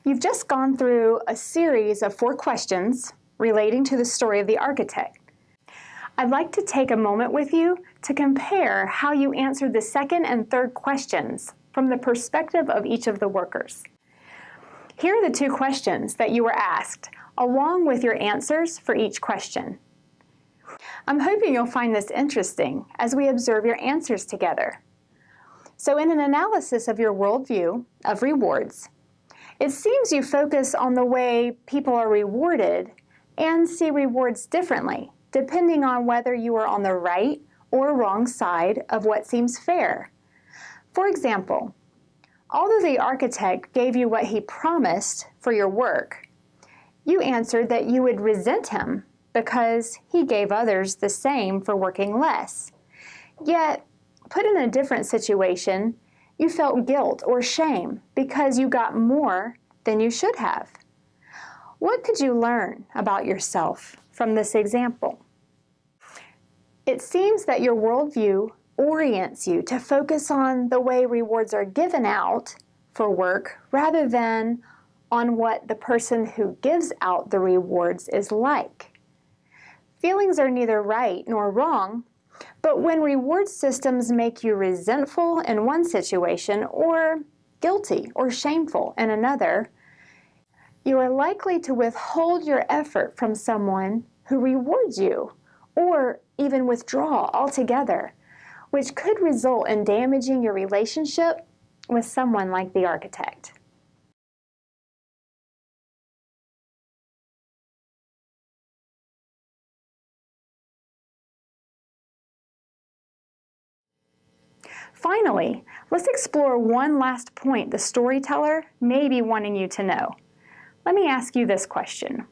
You've just gone through a series of 4 questions relating to the story of the architect. I'd like to take a moment with you to compare how you answered the second and third questions from the perspective of each of the workers. Here are the 2 questions that you were asked, along with your answers for each question. I'm hoping you'll find this interesting as we observe your answers together. So in an analysis of your worldview of rewards, it seems you focus on the way people are rewarded and see rewards differently, depending on whether you are on the right or wrong side of what seems fair. For example, although the architect gave you what he promised for your work, you answered that you would resent him because he gave others the same for working less. Yet, put in a different situation, you felt guilt or shame because you got more than you should have. What could you learn about yourself from this example? It seems that your worldview orients you to focus on the way rewards are given out for work rather than on what the person who gives out the rewards is like. Feelings are neither right nor wrong, but when reward systems make you resentful in one situation or guilty or shameful in another, you are likely to withhold your effort from someone who rewards you or even withdraw altogether, which could result in damaging your relationship with someone like the architect. Finally, let's explore one last point the storyteller may be wanting you to know. Let me ask you this question.